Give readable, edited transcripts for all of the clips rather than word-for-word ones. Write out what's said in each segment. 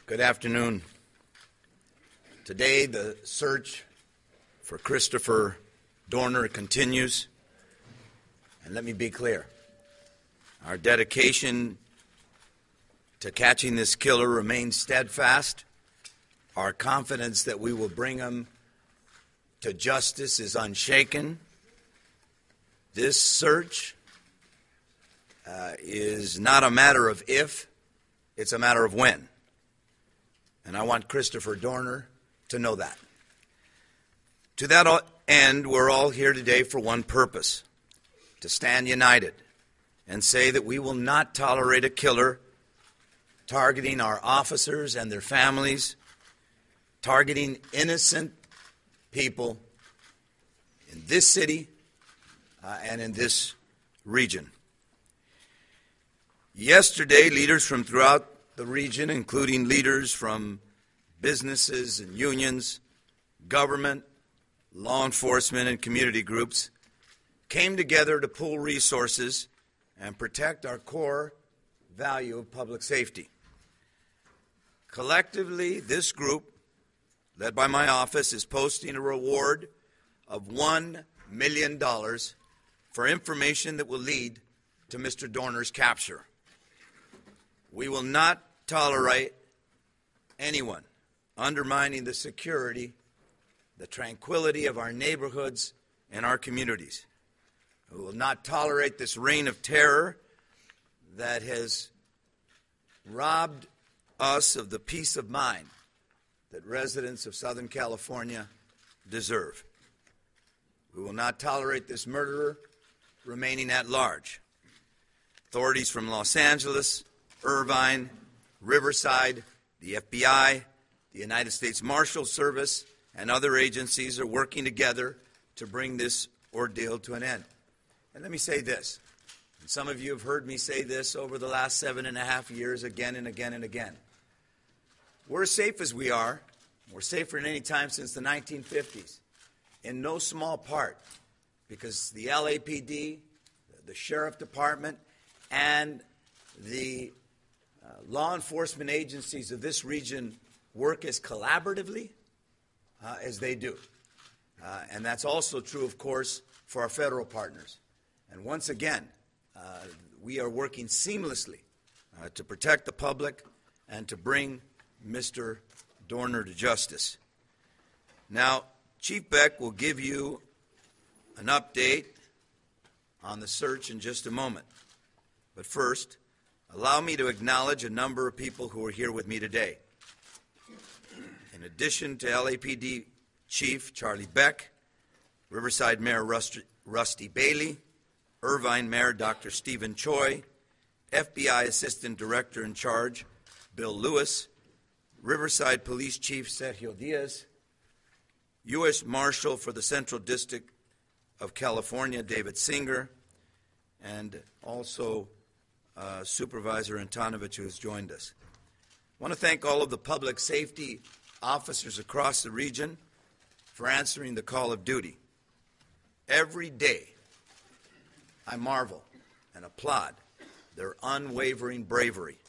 Good afternoon. Today, the search for Christopher Dorner continues. And let me be clear. Our dedication to catching this killer remains steadfast. Our confidence that we will bring him to justice is unshaken. This search is not a matter of if, it's a matter of when. And I want Christopher Dorner to know that. To that end, we're all here today for one purpose: to stand united and say that we will not tolerate a killer targeting our officers and their families, targeting innocent people in this city and in this region. Yesterday, leaders from throughout the region, including leaders from businesses and unions, government, law enforcement, and community groups, came together to pool resources and protect our core value of public safety. Collectively, this group, led by my office, is posting a reward of $1 million for information that will lead to Mr. Dorner's capture. We will not tolerate anyone undermining the security, the tranquility of our neighborhoods and our communities. We will not tolerate this reign of terror that has robbed us of the peace of mind that residents of Southern California deserve. We will not tolerate this murderer remaining at large. Authorities from Los Angeles, Irvine, Riverside, the FBI, the United States Marshal Service, and other agencies are working together to bring this ordeal to an end. And let me say this, and some of you have heard me say this over the last 7.5 years again and again and again. We're as safe as we are. We're safer than any time since the 1950s, in no small part because the LAPD, the Sheriff Department, and the law enforcement agencies of this region work as collaboratively as they do. And that's also true, of course, for our federal partners. And once again, we are working seamlessly to protect the public and to bring Mr. Dorner to justice. Now, Chief Beck will give you an update on the search in just a moment. But first, allow me to acknowledge a number of people who are here with me today. In addition to LAPD Chief Charlie Beck, Riverside Mayor Rusty Bailey, Irvine Mayor Dr. Stephen Choi, FBI Assistant Director in Charge Bill Lewis, Riverside Police Chief Sergio Diaz, U.S. Marshal for the Central District of California David Singer, and also Supervisor Antonovich, who has joined us. I want to thank all of the public safety officers across the region for answering the call of duty. Every day, I marvel and applaud their unwavering bravery.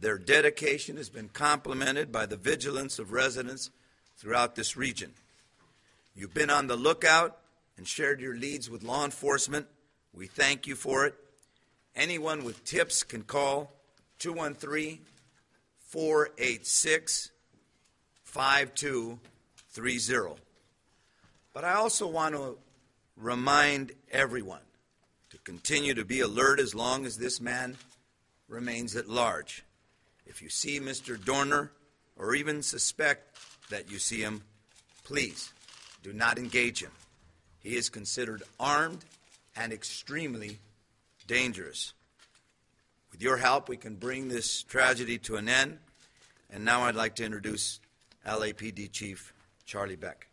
Their dedication has been complemented by the vigilance of residents throughout this region. You've been on the lookout and shared your leads with law enforcement. We thank you for it. Anyone with tips can call 213-486-5230. But I also want to remind everyone to continue to be alert as long as this man remains at large. If you see Mr. Dorner or even suspect that you see him, please do not engage him. He is considered armed and extremely dangerous. With your help, we can bring this tragedy to an end. And now I'd like to introduce LAPD Chief Charlie Beck.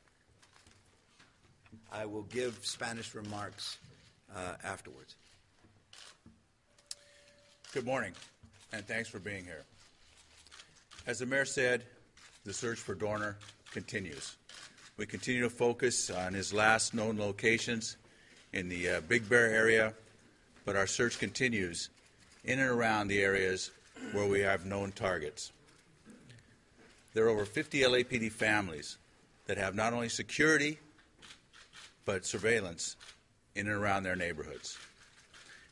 I will give Spanish remarks afterwards. Good morning, and thanks for being here. As the mayor said, the search for Dorner continues. We continue to focus on his last known locations in the Big Bear area, but our search continues in and around the areas where we have known targets. there are over 50 LAPD families that have not only security but surveillance in and around their neighborhoods.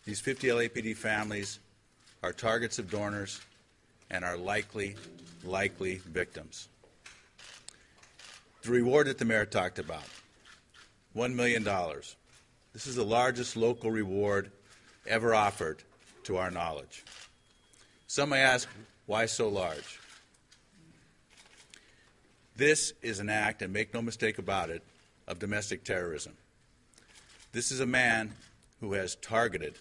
These 50 LAPD families are targets of Dorners and are likely victims. The reward that the mayor talked about, $1 million. This is the largest local reward ever offered to our knowledge. Some may ask, why so large? This is an act, and make no mistake about it, of domestic terrorism. This is a man who has targeted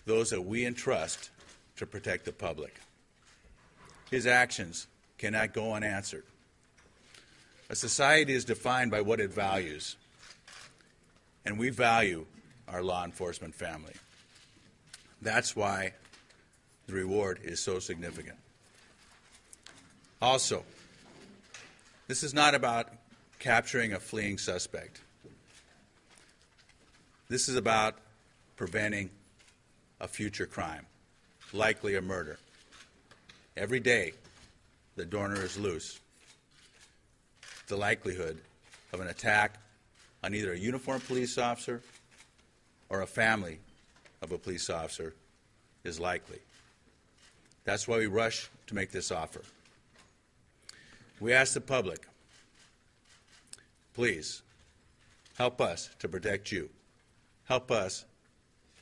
those that we entrust to protect the public. His actions cannot go unanswered. A society is defined by what it values, and we value our law enforcement family. That's why the reward is so significant. Also, this is not about capturing a fleeing suspect. This is about preventing a future crime, likely a murder. Every day the Dorner is loose, the likelihood of an attack on either a uniformed police officer or a family of a police officer is likely. That's why we rush to make this offer. We ask the public, please help us to protect you. Help us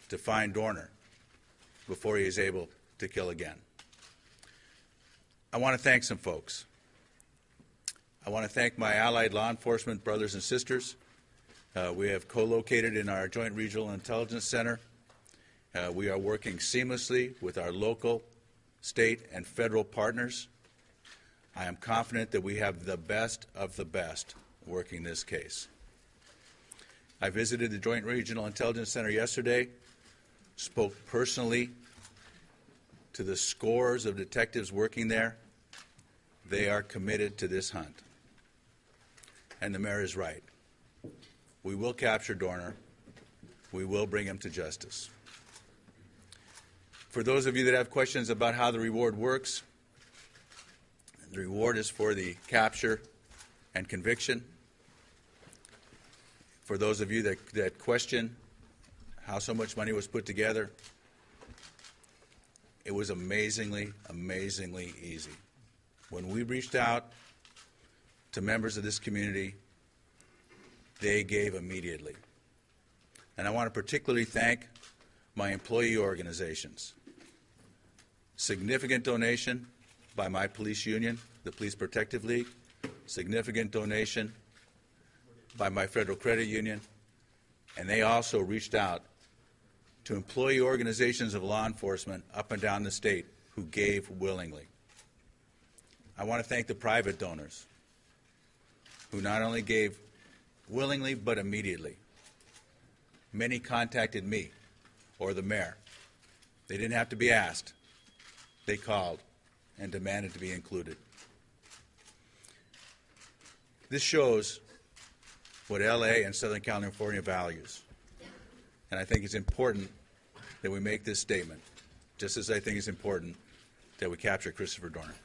to find Dorner before he is able to kill again. I want to thank some folks. I want to thank my allied law enforcement brothers and sisters. We have co-located in our Joint Regional Intelligence Center. We are working seamlessly with our local, state, and federal partners. I am confident that we have the best of the best working this case. I visited the Joint Regional Intelligence Center yesterday, spoke personally to the scores of detectives working there. They are committed to this hunt. And the mayor is right. We will capture Dorner. We will bring him to justice. For those of you that have questions about how the reward works, the reward is for the capture and conviction. For those of you that question how so much money was put together, it was amazingly easy. When we reached out to members of this community, they gave immediately. And I want to particularly thank my employee organizations. Significant donation by my police union, the Police Protective League, significant donation by my Federal Credit Union, and they also reached out to employee organizations of law enforcement up and down the state who gave willingly. I want to thank the private donors who not only gave willingly but immediately. Many contacted me or the mayor. They didn't have to be asked. They called and demanded to be included. This shows what LA and Southern California values. And I think it's important that we make this statement, just as I think it's important that we capture Christopher Dorner.